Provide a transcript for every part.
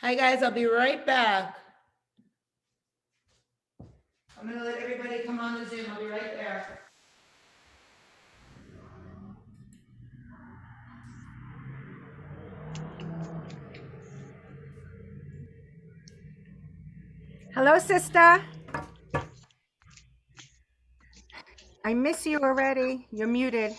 Hi, guys. I'll be right back. I'm going to let everybody come on the Zoom. I'll be right there. Hello, sister. I miss you already. You're muted.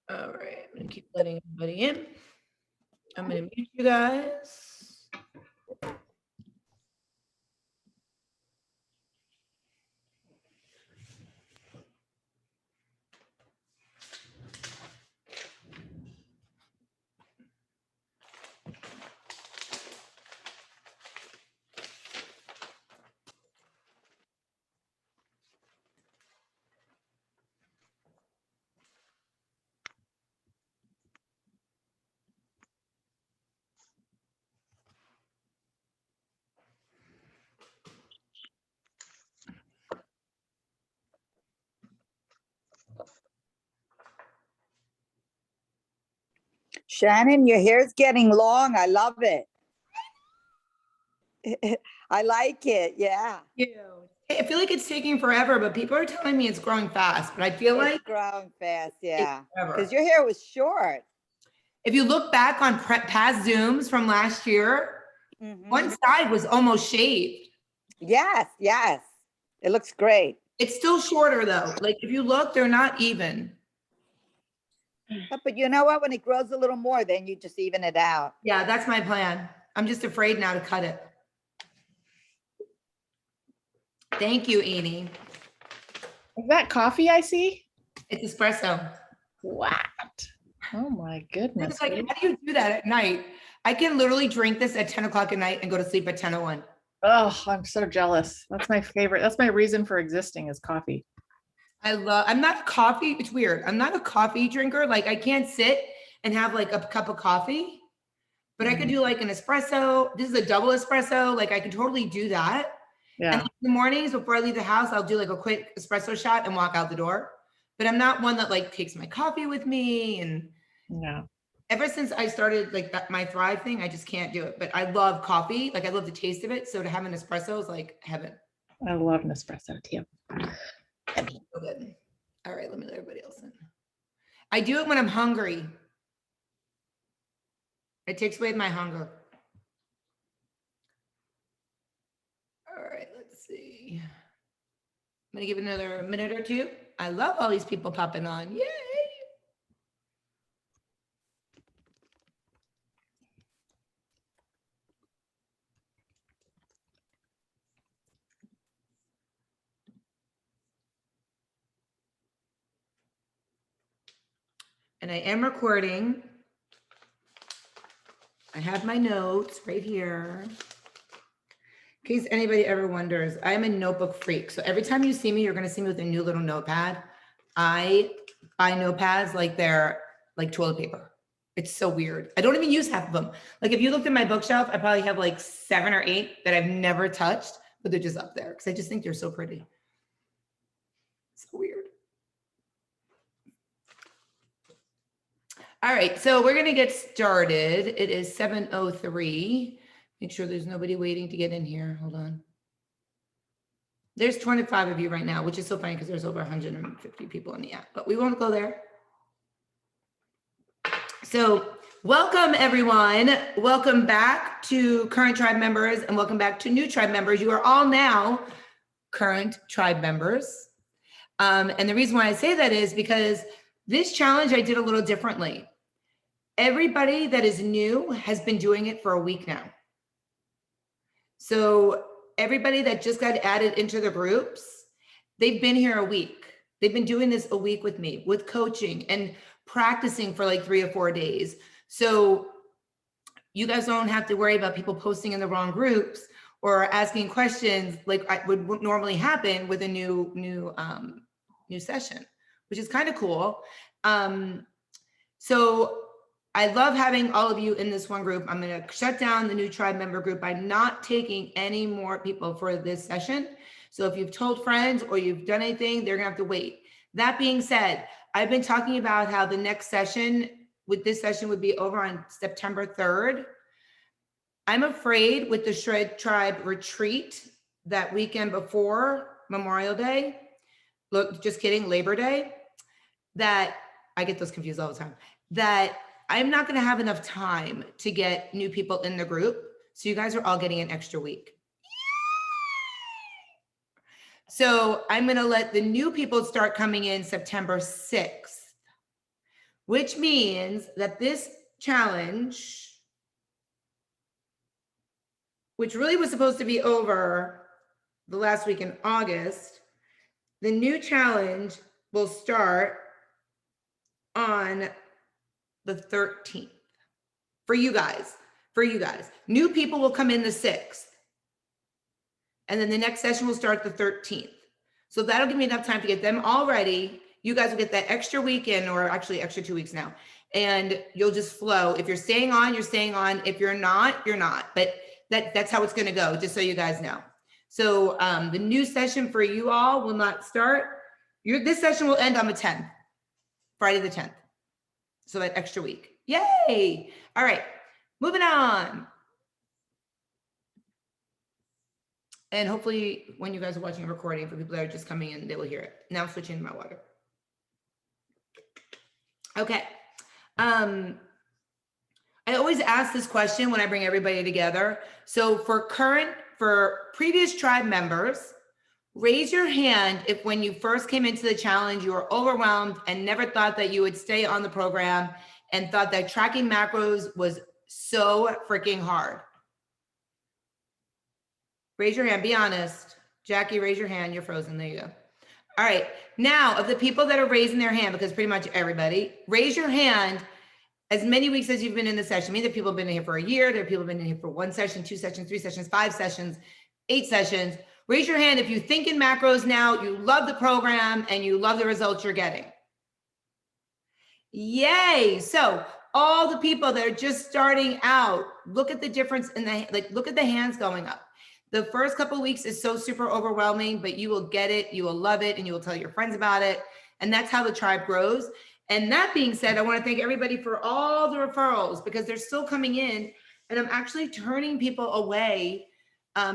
All right. I'm going to keep letting everybody in. I'm going to mute you guys. Shannon, your hair's getting long. I love it. I like it. Yeah. I feel like it's taking forever, but people are telling me it's growing fast. But I feel like It's growing fast. Yeah. forever. Because your hair was short. If you look back on past Zooms from last year, one side was almost shaved. Yes. Yes. It looks great. It's still shorter though. Like if you look, they're not even. But you know what? When it grows a little more, then you just even it out. Yeah, that's my plan. I'm just afraid now to cut it. Thank you, Amy. Is that coffee I see? It's espresso. What? Oh my goodness. It's like, how do you do that at night? I can literally drink this at 10 o'clock at night and go to sleep at 10:01. Oh, I'm so jealous. That's my favorite. That's my reason for existing is coffee. I'm not a coffee. It's weird. I'm not a coffee drinker. Like I can't sit and have like a cup of coffee, but I could do like an espresso. This is a double espresso. Like I can totally do that. Yeah. And in the mornings before I leave the house, I'll do like a quick espresso shot and walk out the door. But I'm not one that like takes my coffee with me. And Yeah. ever since I started like that, my Thrive thing, I just can't do it. But I love coffee. Like I love the taste of it. So to have an espresso is like heaven. I love Nespresso too. So good. All right, let me let everybody else in. I do it when I'm hungry. It takes away my hunger. All right, let's see. I'm gonna give another minute or two. I love all these people popping on. Yay! And I am recording. I have my notes right here. In case anybody ever wonders, I'm a notebook freak. So every time you see me, you're gonna see me with a new little notepad. I buy notepads like they're like toilet paper. It's so weird. I don't even use half of them. Like if you looked at my bookshelf, I probably have like 7 or 8 that I've never touched but they're just up there because I just think they're so pretty. So weird. All right, so we're gonna get started. It is 7:03. Make sure there's nobody waiting to get in here. Hold on. There's 25 of you right now, which is so funny because there's over 150 people in the app, but we won't go there. So welcome everyone. Welcome back to current tribe members and welcome back to new tribe members. You are all now current tribe members. And the reason why I say that is because this challenge I did a little differently. Everybody that is new has been doing it for a week now. So everybody that just got added into the groups, they've been here a week. They've been doing this a week with me, with coaching and practicing for like 3 or 4 days. So you guys don't have to worry about people posting in the wrong groups or asking questions like would normally happen with a new session, which is kind of cool. So I love having all of you in this one group. I'm going to shut down the new tribe member group by not taking any more people for this session. So if you've told friends or you've done anything, they're going to have to wait. That being said, I've been talking about how the next session with this session would be over on September 3rd. I'm afraid with the Shred Tribe retreat that weekend before Memorial Day, look, just kidding, Labor Day, that I get those confused all the time, that I'm not going to have enough time to get new people in the group. So you guys are all getting an extra week. So I'm going to let the new people start coming in September 6th, which means that this challenge, which really was supposed to be over the last week in August, the new challenge will start on the 13th for you guys. New people will come in the 6th. And then the next session will start the 13th. So that'll give me enough time to get them all ready. You guys will get that extra weekend, or actually extra 2 weeks now. And you'll just flow. If you're staying on, you're staying on. If you're not, you're not. But that's how it's going to go, just so you guys know. So the new session for you all will not start. This session will end on the 10th, Friday the 10th. So that extra week. Yay. All right, moving on. And hopefully when you guys are watching a recording, for people that are just coming in, they will hear it. Now I'm switching to my water. Okay. I always ask this question when I bring everybody together. So for previous tribe members, raise your hand if when you first came into the challenge, you were overwhelmed and never thought that you would stay on the program and thought that tracking macros was so freaking hard. Raise your hand, be honest. Jackie, raise your hand, you're frozen, there you go. All right, now of the people that are raising their hand, because pretty much everybody, raise your hand as many weeks as you've been in the session. I mean, there are people who've been in here for a year, there are people who've been in here for 1 session, 2 sessions, 3 sessions, 5 sessions, 8 sessions. Raise your hand if you think in macros now, you love the program and you love the results you're getting. Yay, so all the people that are just starting out, look at the difference in look at the hands going up. The first couple of weeks is so super overwhelming, but you will get it, you will love it, and you will tell your friends about it. And that's how the tribe grows. And that being said, I want to thank everybody for all the referrals because they're still coming in, and I'm actually turning people away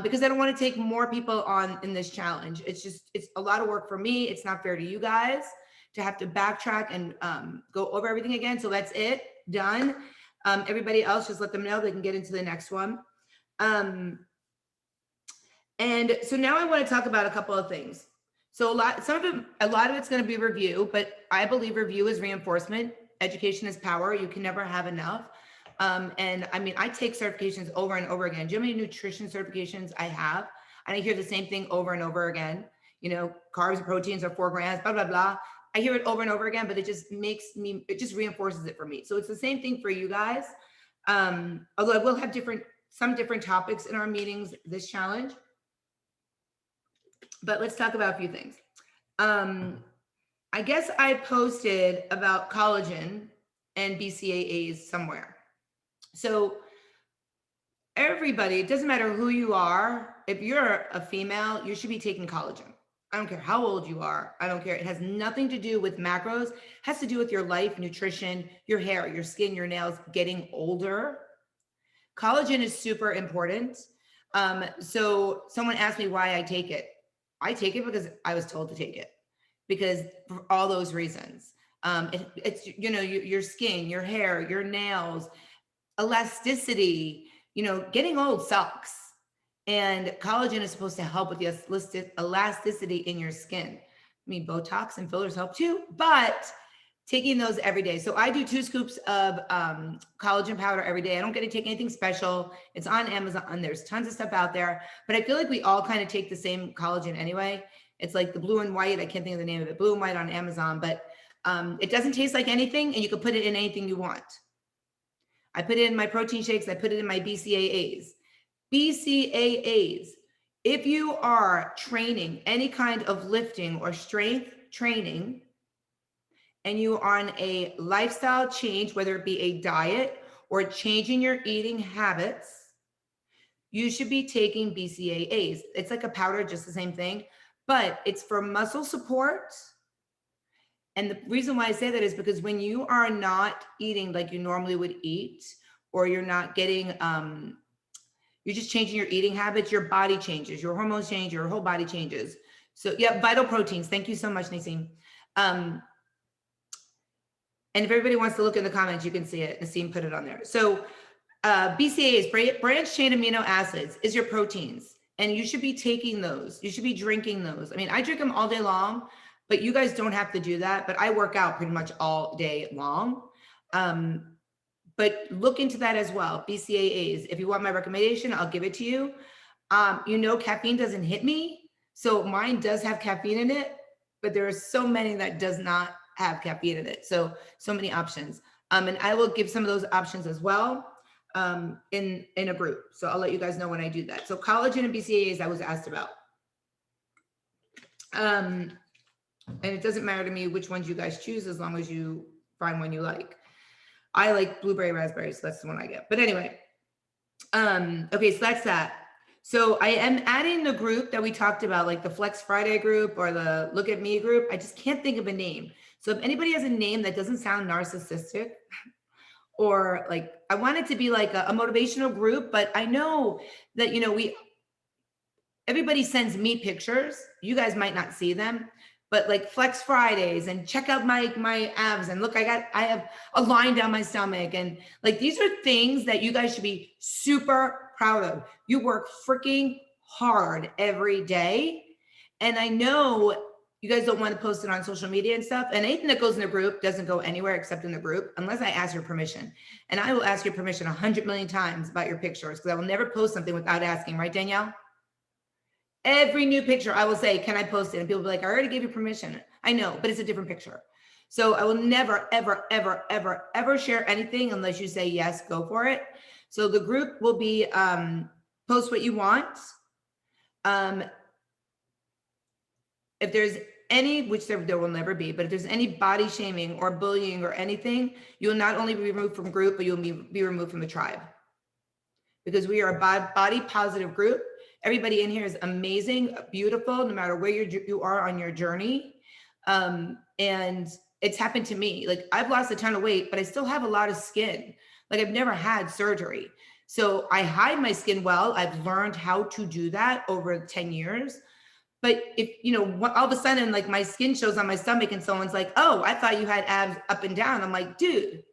because I don't want to take more people on in this challenge. It's a lot of work for me. It's not fair to you guys to have to backtrack and go over everything again. So that's it, done. Everybody else, just let them know they can get into the next one. And so now I want to talk about a couple of things. So a lot of it's going to be review, but I believe review is reinforcement. Education is power. You can never have enough. And I mean, I take certifications over and over again. Do you know how many nutrition certifications I have? And I hear the same thing over and over again. You know, carbs and proteins are 4 grams, blah, blah, blah. I hear it over and over again, but it just reinforces it for me. So it's the same thing for you guys. Although I will have some different topics in our meetings this challenge. But let's talk about a few things. I guess I posted about collagen and BCAAs somewhere. So everybody, it doesn't matter who you are. If you're a female, you should be taking collagen. I don't care how old you are. I don't care. It has nothing to do with macros. It has to do with your life, nutrition, your hair, your skin, your nails, getting older. Collagen is super important. So someone asked me why I take it. I take it because I was told to take it, because for all those reasons. It's, you know, your skin, your hair, your nails, elasticity, you know, getting old sucks. And collagen is supposed to help with the elasticity in your skin. I mean, Botox and fillers help too, but taking those every day. So I do 2 scoops of collagen powder every day. I don't get to take anything special. It's on Amazon. There's tons of stuff out there, but I feel like we all kind of take the same collagen anyway. It's like the blue and white. I can't think of the name of it. Blue and white on Amazon, but it doesn't taste like anything, and you can put it in anything you want. I put it in my protein shakes. I put it in my BCAAs. BCAAs. If you are training any kind of lifting or strength training, and you are on a lifestyle change, whether it be a diet or changing your eating habits, you should be taking BCAAs. It's like a powder, just the same thing, but it's for muscle support. And the reason why I say that is because when you are not eating like you normally would eat, or you're not getting, you're just changing your eating habits, your body changes, your hormones change, your whole body changes. So yeah, vital proteins. Thank you so much, Naseem. And if everybody wants to look in the comments, you can see it. Naseem put it on there. So BCAAs, branched chain amino acids, is your proteins. And you should be taking those. You should be drinking those. I mean, I drink them all day long, but you guys don't have to do that. But I work out pretty much all day long. But look into that as well, BCAAs. If you want my recommendation, I'll give it to you. You know, caffeine doesn't hit me. So mine does have caffeine in it, but there are so many that does not have caffeine in it. So many options. And I will give some of those options as well in a group. So I'll let you guys know when I do that. So collagen and BCAAs I was asked about. And it doesn't matter to me which ones you guys choose, as long as you find one you like. I like blueberry raspberry, so that's the one I get. But anyway, okay, so that's that. So I am adding the group that we talked about, like the Flex Friday group or the Look at Me group. I just can't think of a name. So if anybody has a name that doesn't sound narcissistic, or like, I want it to be like a motivational group, but I know that, you know, everybody sends me pictures. You guys might not see them, but like Flex Fridays, and check out my abs, and look, I have a line down my stomach, and like, these are things that you guys should be super proud of. You work freaking hard every day. And I know you guys don't want to post it on social media and stuff, and anything that goes in the group doesn't go anywhere except in the group, unless I ask your permission. And I will ask your permission 100 million times about your pictures, because I will never post something without asking, right, Danielle? Every new picture, I will say, can I post it? And people will be like, I already gave you permission. I know, but it's a different picture. So I will never, ever, ever, ever, ever share anything unless you say, yes, go for it. So the group will be, post what you want. If there's any, which there will never be, but if there's any body shaming or bullying or anything, you will not only be removed from group, but you'll be removed from the tribe. Because we are a body positive group. Everybody in here is amazing, beautiful, no matter where you are on your journey. And it's happened to me. Like, I've lost a ton of weight, but I still have a lot of skin. Like, I've never had surgery. So I hide my skin well. I've learned how to do that over 10 years. But if, you know, all of a sudden, like, my skin shows on my stomach and someone's like, oh, I thought you had abs up and down. I'm like, dude,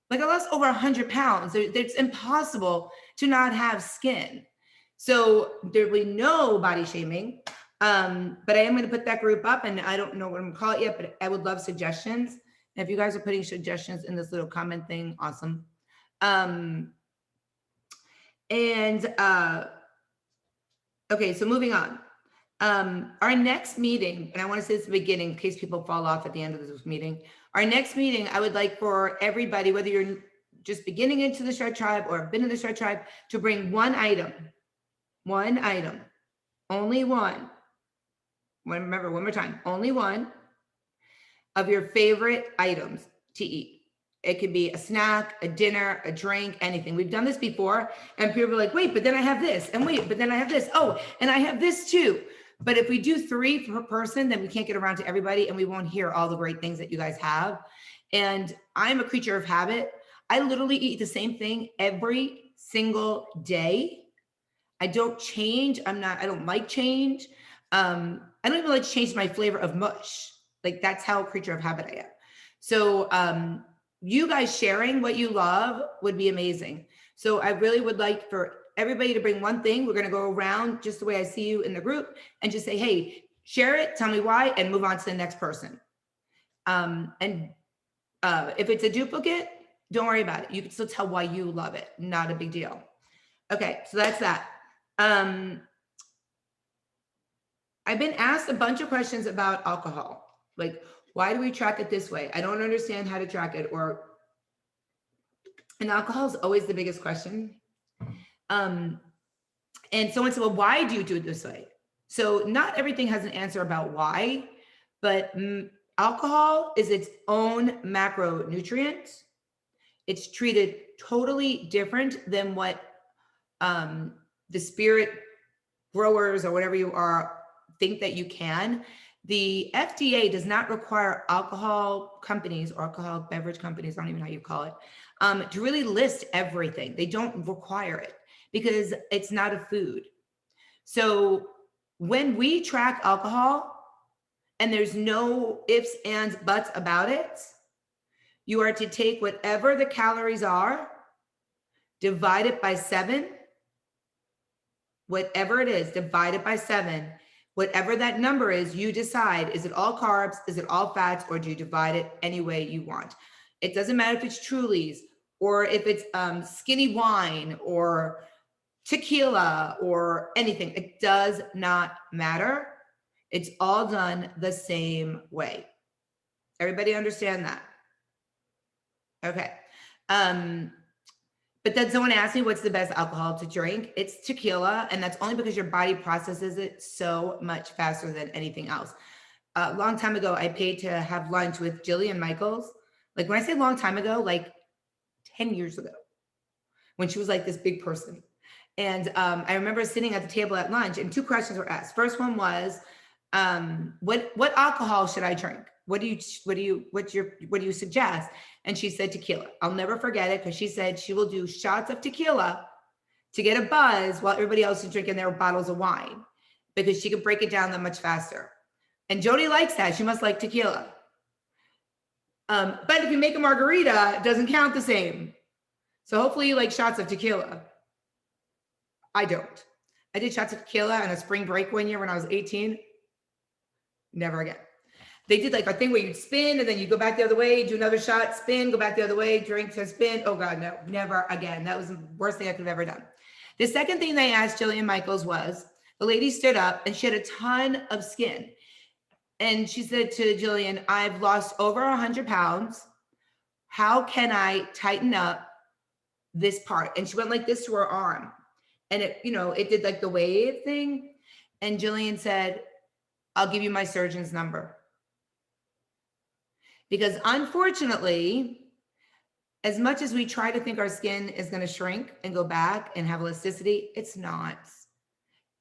like, I lost over 100 pounds. It's impossible to not have skin. So there will be no body shaming. But I am going to put that group up, and I don't know what I'm going to call it yet, but I would love suggestions. And if you guys are putting suggestions in this little comment thing, awesome. Okay, so moving on. Our next meeting, and I want to say this at the beginning in case people fall off at the end of this meeting. Our next meeting, I would like for everybody, whether you're just beginning into the Shred Tribe or have been in the Shred Tribe, to bring one item, only one. Remember, one more time, only one of your favorite items to eat. It could be a snack, a dinner, a drink, anything. We've done this before and people are like, wait, but then I have this and wait, but then I have this. Oh, and I have this too. But if we do 3 per person, then we can't get around to everybody and we won't hear all the great things that you guys have. And I'm a creature of habit. I literally eat the same thing every single day. I don't change. I don't like change. I don't even like to change my flavor of mush. Like that's how a creature of habit I am. So you guys sharing what you love would be amazing. So I really would like for everybody to bring one thing. We're going to go around just the way I see you in the group and just say, hey, share it, tell me why, and move on to the next person. If it's a duplicate, don't worry about it. You can still tell why you love it. Not a big deal. Okay, so that's that. I've been asked a bunch of questions about alcohol. Like, why do we track it this way? I don't understand how to track it. And alcohol is always the biggest question. And someone said, well, why do you do it this way? So not everything has an answer about why, but alcohol is its own macronutrient. It's treated totally different than what the spirit growers or whatever you are think that you can. The FDA does not require alcohol companies or alcoholic beverage companies, I don't even know how you call it, to really list everything. They don't require it because it's not a food. So when we track alcohol and there's no ifs, ands, buts about it, you are to take whatever the calories are, divide it by 7, whatever it is, divide it by 7. Whatever that number is, you decide, is it all carbs? Is it all fats? Or do you divide it any way you want? It doesn't matter if it's Truly's or if it's skinny wine or tequila or anything. It does not matter. It's all done the same way. Everybody understand that? Okay. But then someone asked me what's the best alcohol to drink. It's tequila, and that's only because your body processes it so much faster than anything else. A long time ago, I paid to have lunch with Jillian Michaels. Like when I say long time ago, like 10 years ago, when she was like this big person. And I remember sitting at the table at lunch and 2 questions were asked. First one was, what alcohol should I drink? What do you suggest? And she said tequila. I'll never forget it because she said she will do shots of tequila to get a buzz while everybody else is drinking their bottles of wine because she could break it down that much faster. And Jody likes that. She must like tequila. But if you make a margarita, it doesn't count the same. So hopefully you like shots of tequila. I don't. I did shots of tequila on a spring break one year when I was 18. Never again. They did like a thing where you'd spin and then you go back the other way, do another shot, spin, go back the other way, drink to spin. Oh God, no, never again. That was the worst thing I could have ever done. The second thing they asked Jillian Michaels was, the lady stood up and she had a ton of skin. And she said to Jillian, I've lost over 100 pounds. How can I tighten up this part? And she went like this to her arm. And it, it did like the wave thing. And Jillian said, I'll give you my surgeon's number. Because unfortunately, as much as we try to think our skin is going to shrink and go back and have elasticity, it's not.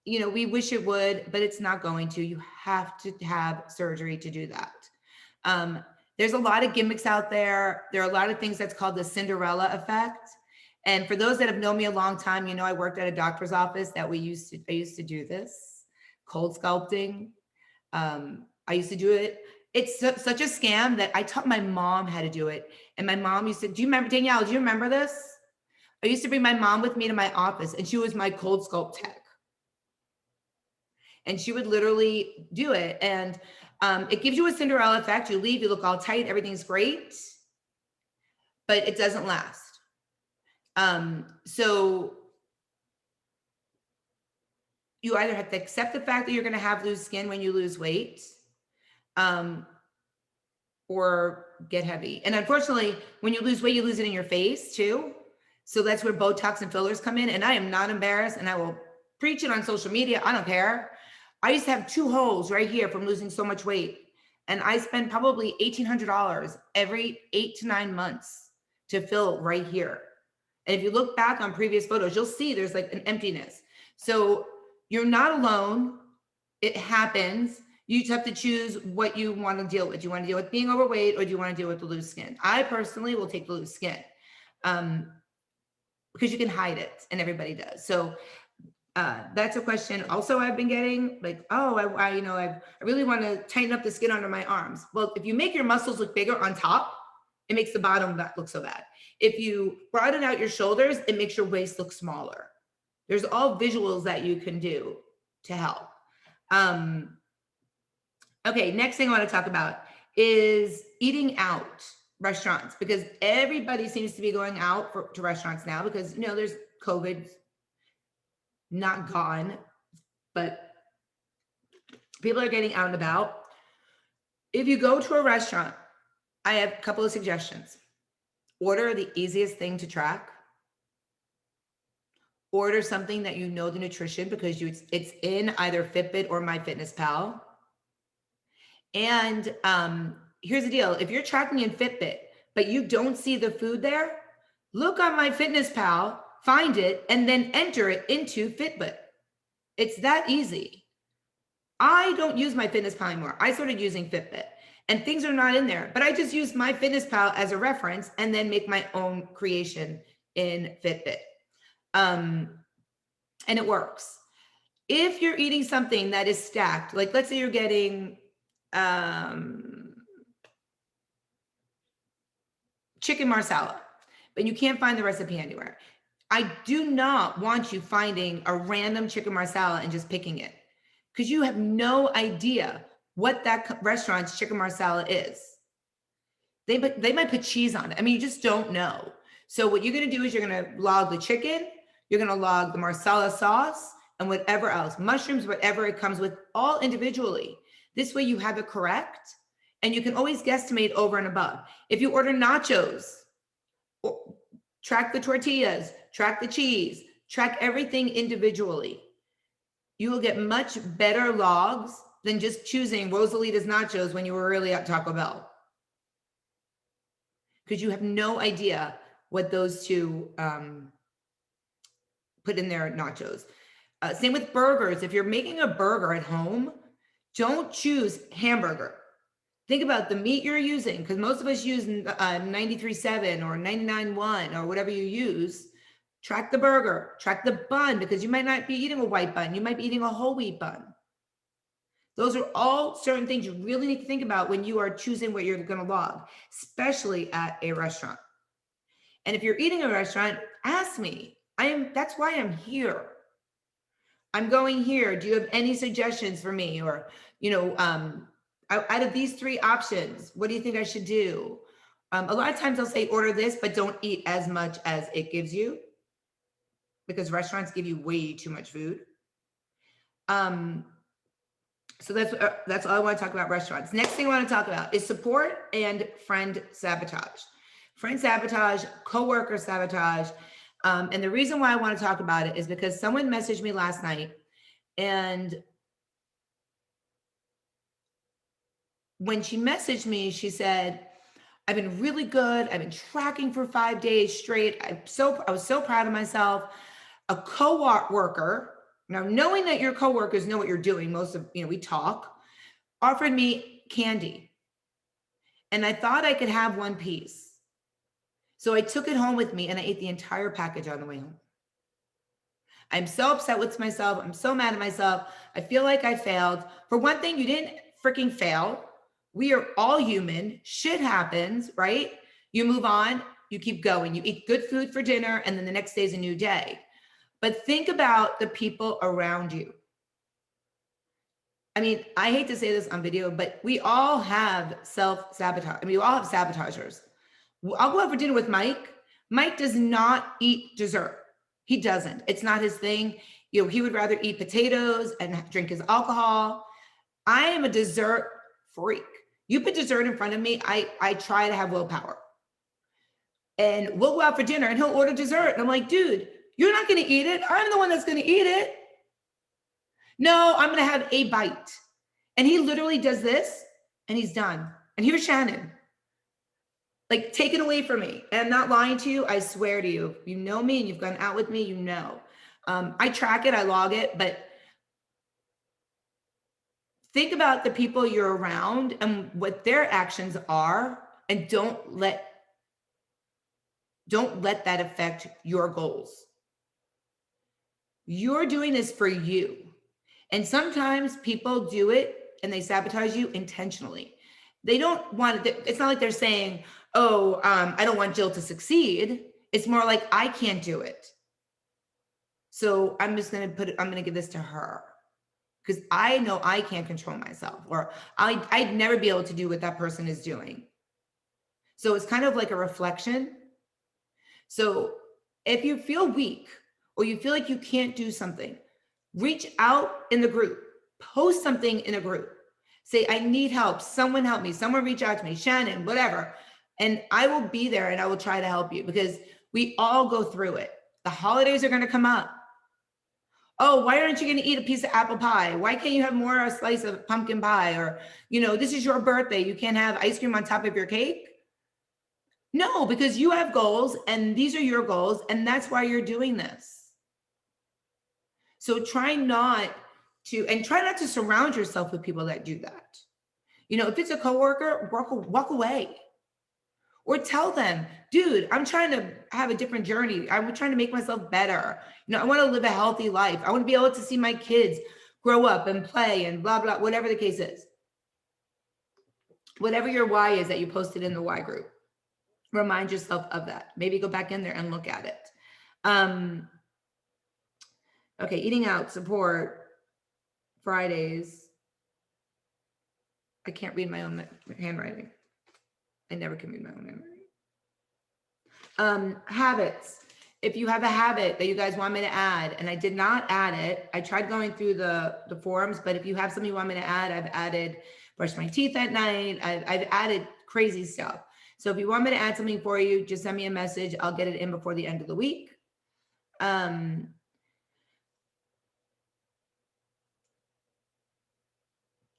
We wish it would, but it's not going to. You have to have surgery to do that. There's a lot of gimmicks out there. There are a lot of things that's called the Cinderella effect. And for those that have known me a long time, I worked at a doctor's office that I used to do this, cold sculpting. I used to do it. It's such a scam that I taught my mom how to do it. And my mom used to, do you remember, Danielle, do you remember this? I used to bring my mom with me to my office and she was my cold sculpt tech. And she would literally do it. And it gives you a Cinderella effect. You leave, you look all tight, everything's great, but it doesn't last. So you either have to accept the fact that you're going to have loose skin when you lose weight, or get heavy. And unfortunately, when you lose weight, you lose it in your face too. So that's where Botox and fillers come in. And I am not embarrassed, and I will preach it on social media. I don't care. I used to have 2 holes right here from losing so much weight. And I spend probably $1,800 every 8 to 9 months to fill right here. And if you look back on previous photos, you'll see there's like an emptiness. So you're not alone. It happens. You just have to choose what you want to deal with. Do you want to deal with being overweight, or do you want to deal with the loose skin? I personally will take the loose skin, because you can hide it, and everybody does. So that's a question. Also, I've been getting like, oh, I really want to tighten up the skin under my arms. Well, if you make your muscles look bigger on top, it makes the bottom not look so bad. If you broaden out your shoulders, it makes your waist look smaller. There's all visuals that you can do to help. Okay, next thing I want to talk about is eating out restaurants, because everybody seems to be going out to restaurants now because, there's COVID, not gone, but people are getting out and about. If you go to a restaurant, I have a couple of suggestions. Order the easiest thing to track. Order something that you know the nutrition, because it's in either Fitbit or MyFitnessPal. And here's the deal. If you're tracking in Fitbit, but you don't see the food there, look on MyFitnessPal, find it, and then enter it into Fitbit. It's that easy. I don't use MyFitnessPal anymore. I started using Fitbit, and things are not in there, but I just use MyFitnessPal as a reference and then make my own creation in Fitbit. And it works. If you're eating something that is stacked, like let's say you're getting chicken marsala, but you can't find the recipe anywhere. I do not want you finding a random chicken marsala and just picking it, because you have no idea what that restaurant's chicken marsala is. They might put cheese on it. I mean, you just don't know. So what you're going to do is you're going to log the chicken, you're going to log the marsala sauce, and whatever else, mushrooms, whatever it comes with, all individually. This way you have it correct, and you can always guesstimate over and above. If you order nachos, track the tortillas, track the cheese, track everything individually. You will get much better logs than just choosing Rosalita's nachos when you were really at Taco Bell, because you have no idea what those two put in their nachos. Same with burgers. If you're making a burger at home, don't choose hamburger. Think about the meat you're using, because most of us use 93.7 or 99.1 or whatever you use. Track the burger, track the bun, because you might not be eating a white bun. You might be eating a whole wheat bun. Those are all certain things you really need to think about when you are choosing what you're going to log, especially at a restaurant. And if you're eating at a restaurant, ask me. That's why I'm here. I'm going here. Do you have any suggestions for me? Or, out of these three options, what do you think I should do? A lot of times I'll say, order this, but don't eat as much as it gives you, because restaurants give you way too much food. So that's all I want to talk about restaurants. Next thing I want to talk about is support and friend sabotage. Friend sabotage, coworker sabotage. And the reason why I want to talk about it is because someone messaged me last night, and when she messaged me, she said, I've been really good. I've been tracking for 5 days straight. I was so proud of myself. A co-worker, now knowing that your coworkers know what you're doing, we talk, offered me candy. And I thought I could have one piece. So I took it home with me and I ate the entire package on the way home. I'm so upset with myself. I'm so mad at myself. I feel like I failed. For one thing, you didn't freaking fail. We are all human. Shit happens, right? You move on, you keep going. You eat good food for dinner, and then the next day is a new day. But think about the people around you. I mean, I hate to say this on video, but we all have self-sabotage. We all have sabotagers. I'll go out for dinner with Mike. Mike does not eat dessert. He doesn't. It's not his thing. He would rather eat potatoes and drink his alcohol. I am a dessert freak. You put dessert in front of me, I try to have willpower. And we'll go out for dinner and he'll order dessert. And I'm like, dude, you're not going to eat it. I'm the one that's going to eat it. No, I'm going to have a bite. And he literally does this and he's done. And here's Shannon. Like, take it away from me. And I'm not lying to you. I swear to you, you know me and you've gone out with me, you know. I track it, I log it, but think about the people you're around and what their actions are, and don't let that affect your goals. You're doing this for you. And sometimes people do it and they sabotage you intentionally. They don't want it. It's not like they're saying, oh, I don't want Jill to succeed. It's more like, I can't do it. So I'm just going to I'm going to give this to her because I know I can't control myself, or I'd never be able to do what that person is doing. So it's kind of like a reflection. So if you feel weak or you feel like you can't do something, reach out in the group, post something in a group, say, I need help. Someone help me. Someone reach out to me, Shannon, whatever. And I will be there and I will try to help you because we all go through it. The holidays are going to come up. Oh, why aren't you going to eat a piece of apple pie? Why can't you have more a slice of pumpkin pie? Or, this is your birthday. You can't have ice cream on top of your cake. No, because you have goals and these are your goals. And that's why you're doing this. So try not to surround yourself with people that do that. If it's a coworker, walk away. Or tell them, dude, I'm trying to have a different journey. I'm trying to make myself better. I want to live a healthy life. I want to be able to see my kids grow up and play and blah, blah, whatever the case is. Whatever your why is that you posted in the why group, remind yourself of that. Maybe go back in there and look at it. Okay, eating out, support, Fridays. I can't read my own handwriting. I never can read my own handwriting. Habits. If you have a habit that you guys want me to add, and I did not add it, I tried going through the forums, but if you have something you want me to add, I've added brush my teeth at night. I've added crazy stuff. So if you want me to add something for you, just send me a message. I'll get it in before the end of the week.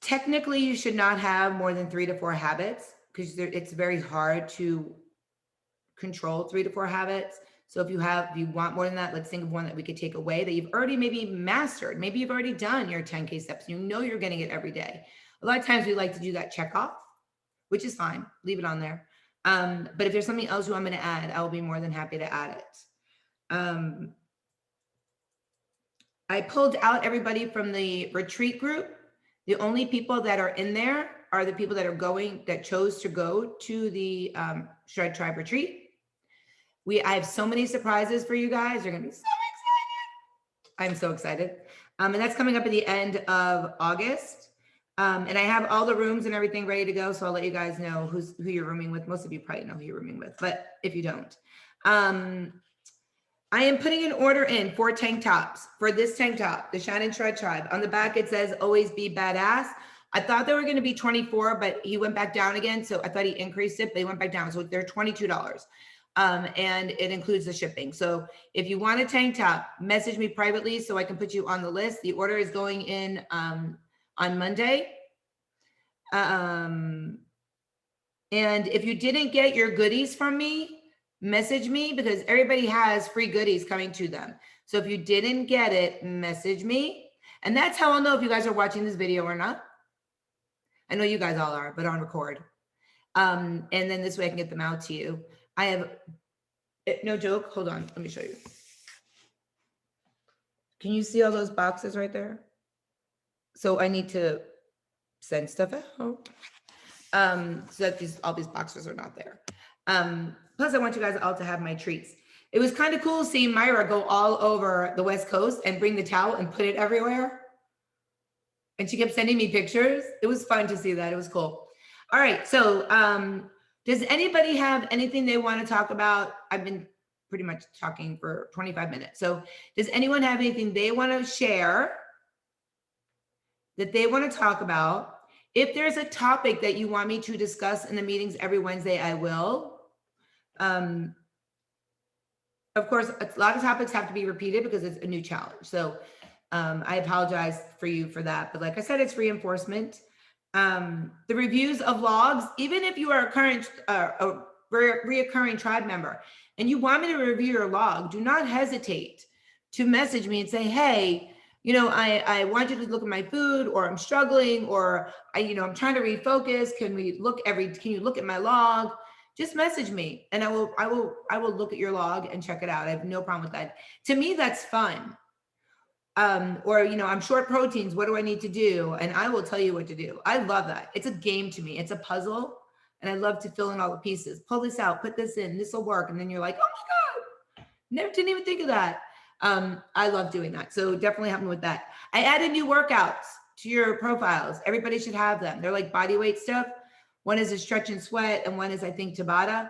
Technically, you should not have more than 3 to 4 habits because it's very hard to control 3 to 4 habits. So if you want more than that, let's think of one that we could take away that you've already maybe mastered. Maybe you've already done your 10K steps. You're getting it every day. A lot of times we like to do that check off, which is fine. Leave it on there. But if there's something else you want me to add, I will be more than happy to add it. I pulled out everybody from the retreat group. The only people that are in there are the people that chose to go to the Shred Tribe retreat. I have so many surprises for you guys. You're going to be so excited. I'm so excited. And that's coming up at the end of August. And I have all the rooms and everything ready to go. So I'll let you guys know who you're rooming with. Most of you probably know who you're rooming with, but if you don't, I am putting an order in for tank tops, for this tank top, the Shannon Shred Tribe. On the back, it says, always be badass. I thought they were going to be $24, but he went back down again. So I thought he increased it, but he went back down. So they're $22. And it includes the shipping. So if you want a tank top, message me privately so I can put you on the list. The order is going in on Monday. And if you didn't get your goodies from me, message me because everybody has free goodies coming to them. So if you didn't get it, message me. And that's how I'll know if you guys are watching this video or not. I know you guys all are, but on record. And then this way I can get them out to you. I have, no joke, hold on, let me show you. Can you see all those boxes right there? So I need to send stuff out. So that all these boxes are not there. Plus I want you guys all to have my treats. It was kind of cool seeing Myra go all over the West Coast and bring the towel and put it everywhere. And she kept sending me pictures. It was fun to see that. It was cool. All right. So does anybody have anything they want to talk about? I've been pretty much talking for 25 minutes. So does anyone have anything they want to share that they want to talk about? If there's a topic that you want me to discuss in the meetings every Wednesday, I will. Of course, a lot of topics have to be repeated because it's a new challenge. So I apologize for you for that. But like I said, it's reinforcement. The reviews of logs, even if you are a current reoccurring tribe member and you want me to review your log, do not hesitate to message me and say, hey, you know, I want you to look at my food, or I'm struggling, or I'm trying to refocus. Can you look at my log? Just message me and I will look at your log and check it out. I have no problem with that. To me, that's fun. Or, I'm short proteins. What do I need to do? And I will tell you what to do. I love that. It's a game to me. It's a puzzle. And I love to fill in all the pieces. Pull this out, put this in, this will work. And then you're like, oh my God, didn't even think of that. I love doing that. So definitely help me with that. I added new workouts to your profiles. Everybody should have them. They're like body weight stuff. One is a stretch and sweat, and one is, I think, Tabata.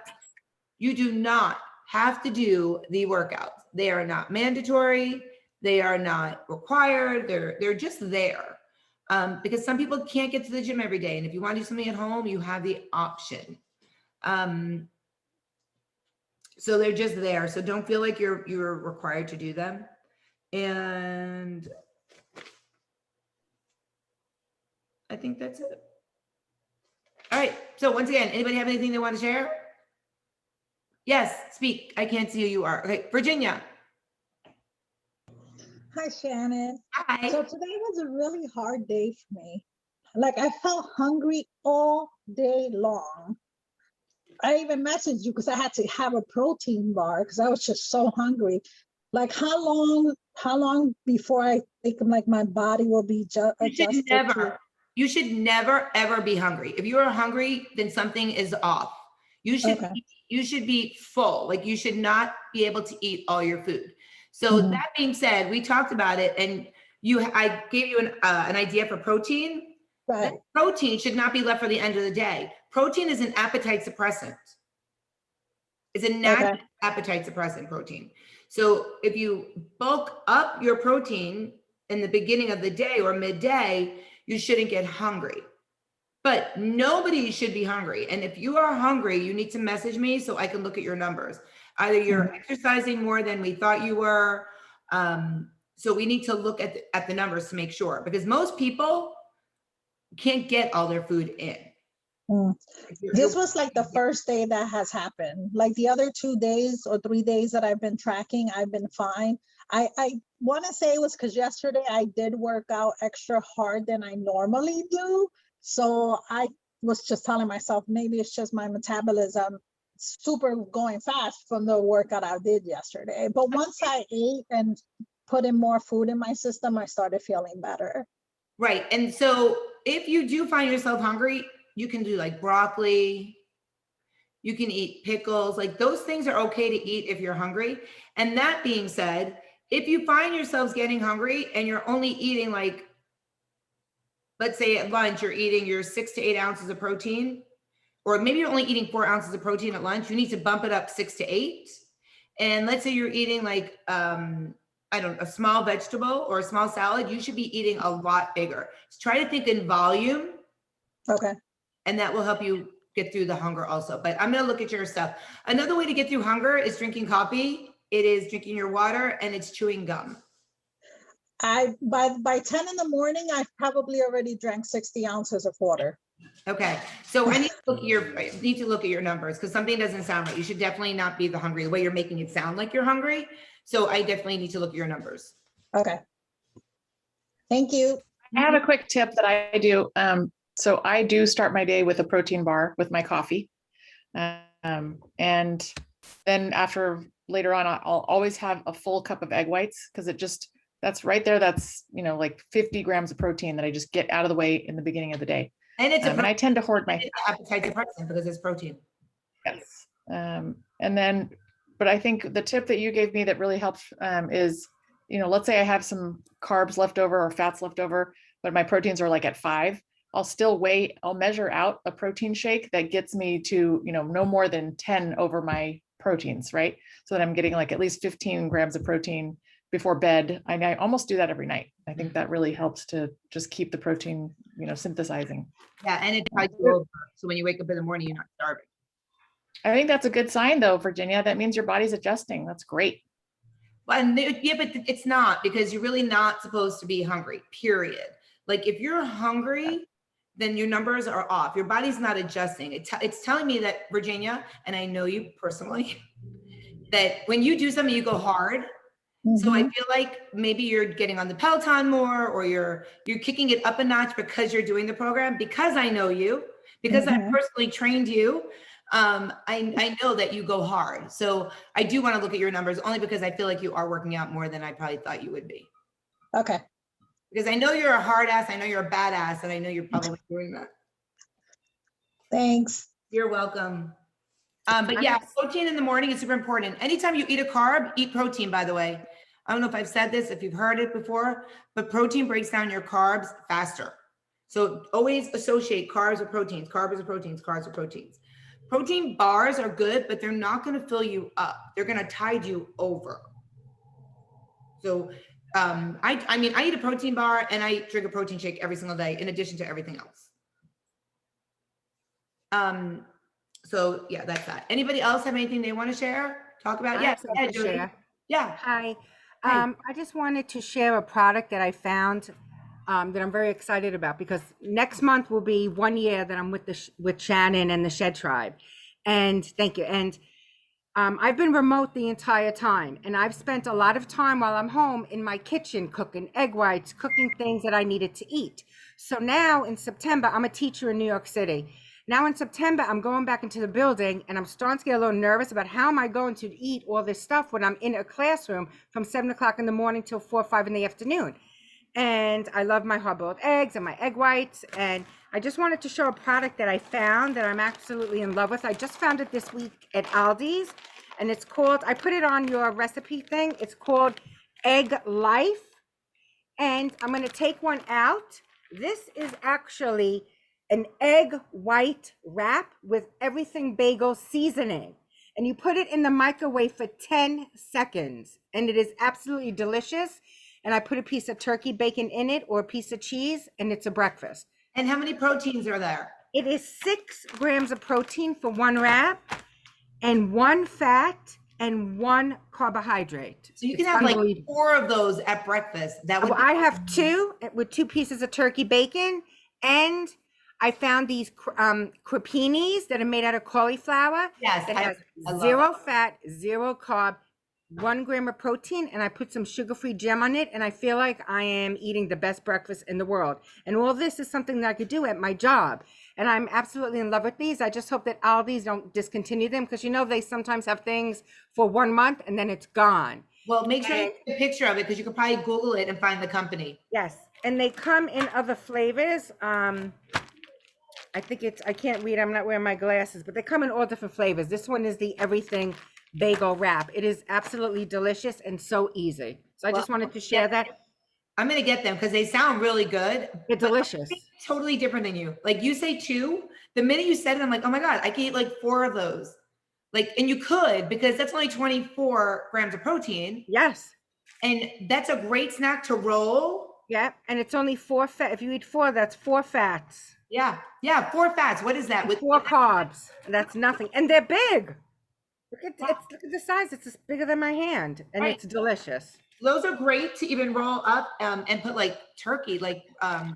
You do not have to do the workouts. They are not mandatory. They are not required. They're just there. Because some people can't get to the gym every day. And if you want to do something at home, you have the option. So they're just there. So don't feel like you're required to do them. And I think that's it. All right. So once again, anybody have anything they want to share? Yes, speak. I can't see who you are. Okay, Virginia. Hi, Shannon. Hi. So today was a really hard day for me. Like I felt hungry all day long. I even messaged you because I had to have a protein bar because I was just so hungry. Like how long before I think like my body will be adjusted to? You should never, ever be hungry. If you are hungry, then something is off. You should be full. Like you should not be able to eat all your food. So that being said, we talked about it, and I gave you an idea for protein. Right. Protein should not be left for the end of the day. Protein is an appetite suppressant. It's a natural appetite suppressant, protein. So if you bulk up your protein in the beginning of the day or midday, you shouldn't get hungry. But nobody should be hungry. And if you are hungry, you need to message me so I can look at your numbers. Either you're exercising more than we thought you were. So we need to look at the numbers to make sure, because most people can't get all their food in. This was like the first day that has happened. Like the other 2 days or 3 days that I've been tracking, I've been fine. I want to say it was because yesterday I did work out extra hard than I normally do. So I was just telling myself, maybe it's just my metabolism super going fast from the workout I did yesterday. But once I ate and put in more food in my system, I started feeling better. Right. And so if you do find yourself hungry, you can do like broccoli. You can eat pickles. Like those things are okay to eat if you're hungry. And that being said, if you find yourselves getting hungry and you're only eating like, let's say at lunch, you're eating your 6 to 8 ounces of protein, or maybe you're only eating 4 ounces of protein at lunch, you need to bump it up 6 to 8. And let's say you're eating like, a small vegetable or a small salad, you should be eating a lot bigger. Just try to think in volume. Okay. And that will help you get through the hunger also. But I'm going to look at your stuff. Another way to get through hunger is drinking coffee. It is drinking your water, and it's chewing gum. By 10 in the morning, I've probably already drank 60 ounces of water. Okay. So I need to look at your numbers, because something doesn't sound right. You should definitely not be the hungry, the way you're making it sound like you're hungry. So I definitely need to look at your numbers. Okay. Thank you. I have a quick tip that I do. So I do start my day with a protein bar with my coffee. And then later on, I'll always have a full cup of egg whites, because that's right there. That's, like 50 grams of protein that I just get out of the way in the beginning of the day. And and I tend to hoard my appetite suppressant because it's protein. Yes. But I think the tip that you gave me that really helps is, let's say I have some carbs left over or fats left over, but my proteins are like at 5. I'll measure out a protein shake that gets me to, no more than 10 over my proteins, right? So that I'm getting like at least 15 grams of protein before bed. I almost do that every night. I think that really helps to just keep the protein, synthesizing. Yeah, and it ties you over. So when you wake up in the morning, you're not starving. I think that's a good sign though, Virginia. That means your body's adjusting. That's great. Well, yeah, but it's not, because you're really not supposed to be hungry, period. Like if you're hungry, then your numbers are off. Your body's not adjusting. It's telling me that, Virginia, and I know you personally, that when you do something, you go hard. So I Mhm. feel like maybe you're getting on the Peloton more, or you're kicking it up a notch because you're doing the program. Because I know you, because I Mhm. personally trained you, I know that you go hard. So I do want to look at your numbers only because I feel like you are working out more than I probably thought you would be. Okay, Because I know you're a hard ass, I know you're a badass, and I know you're probably doing that. thanks. You're welcome. But yeah, protein in the morning is super important. Anytime you eat a carb, eat protein, by the way. I don't know if I've said this, if you've heard it before, but protein breaks down your carbs faster. So always associate carbs with proteins, carbs with proteins, carbs with proteins. Protein bars are good, but they're not going to fill you up. They're going to tide you over. So I mean, I eat a protein bar and I drink a protein shake every single day in addition to everything else. So yeah, that's that. Anybody else have anything they want to share? Talk about? I Yeah, have something to Jody. share. Yeah. Hi. Hi. I just wanted to share a product that I found that I'm very excited about, because next month will be 1 year that I'm with Shannon and the Shed Tribe. And thank you. And I've been remote the entire time, and I've spent a lot of time while I'm home in my kitchen cooking egg whites, cooking things that I needed to eat. So now in September, I'm a teacher in New York City. Now in September, I'm going back into the building, and I'm starting to get a little nervous about how am I going to eat all this stuff when I'm in a classroom from 7 o'clock in the morning till 4 or 5 in the afternoon. And I love my hard-boiled eggs and my egg whites. And I just wanted to show a product that I found that I'm absolutely in love with. I just found it this week at Aldi's, and it's called, I put it on your recipe thing. It's called Egg Life. And I'm going to take one out. This is actually an egg white wrap with everything bagel seasoning. And you put it in the microwave for 10 seconds. And it is absolutely delicious. And I put a piece of turkey bacon in it or a piece of cheese, and it's a breakfast. And how many proteins are there? It is 6 grams of protein for one wrap, and 1 fat and 1 carbohydrate. So you can It's have like unbelievable. 4 of those at breakfast. That would Well, I have 2 with 2 pieces of turkey bacon, and I found these crepinis that are made out of cauliflower yes, that I has love 0 fat, 0 carb, 1 gram of protein, and I put some sugar-free jam on it, and I feel like I am eating the best breakfast in the world. And all this is something that I could do at my job, and I'm absolutely in love with these. I just hope that Aldi's don't discontinue them, because you know they sometimes have things for 1 month and then it's gone. Well, make sure you take a picture of it because you could probably Google it and find the company. Yes, and they come in other flavors. I think it's, I can't read, I'm not wearing my glasses, but they come in all different flavors. This one is the everything bagel wrap. It is absolutely delicious and so easy. So I just Well, wanted to share that. I'm going to get them because they sound really good. They're but delicious. Totally different than you. Like you say 2, the minute you said it, I'm like, oh my God, I can eat like 4 of those. Like, and you could, because that's only 24 grams of protein. Yes. And that's a great snack to roll. Yeah. And it's only 4 fat. If you eat 4, that's 4 fats. Yeah. Yeah. 4 fats. What is that? With 4 carbs. That's nothing. And they're big. Look at, look at the size. It's just bigger than my hand. And Right. it's delicious. Those are great to even roll up and put like turkey, like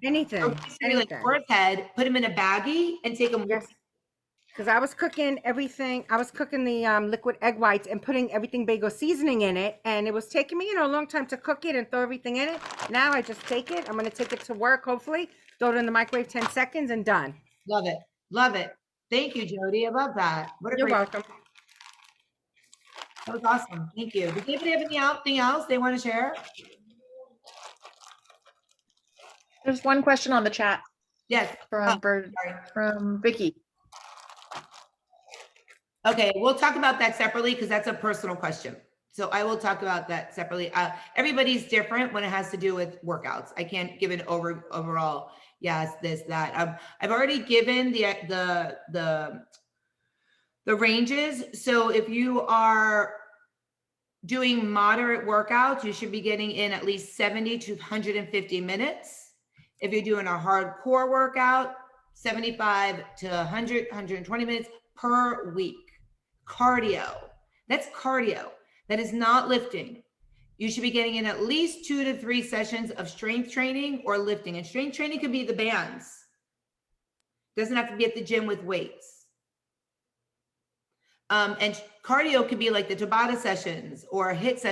Anything. like horse head, put them in a baggie and take them. Yes. Because I was cooking everything. I was cooking the liquid egg whites and putting everything bagel seasoning in it. And it was taking me, a long time to cook it and throw everything in it. Now I just take it. I'm going to take it to work, hopefully. Throw it in the microwave 10 seconds and done. Love it. Love it. Thank you, Jody. I love that. What a You're great, welcome. that was awesome. Thank you. Does anybody have anything else they want to share? There's one question on the chat Yes. from Sorry. from Vicky. Okay, we'll talk about that separately because that's a personal question. So I will talk about that separately. Everybody's different when it has to do with workouts. I can't give an overall, yes, this, that. I've already given the ranges. So if you are doing moderate workouts, you should be getting in at least 70 to 150 minutes. If you're doing a hardcore workout, 75 to 100, 120 minutes per week. Cardio. That's cardio. That is not lifting. You should be getting in at least 2 to 3 sessions of strength training or lifting. And strength training could be the bands. Doesn't have to be at the gym with weights. And cardio could be like the Tabata sessions or HIIT sessions.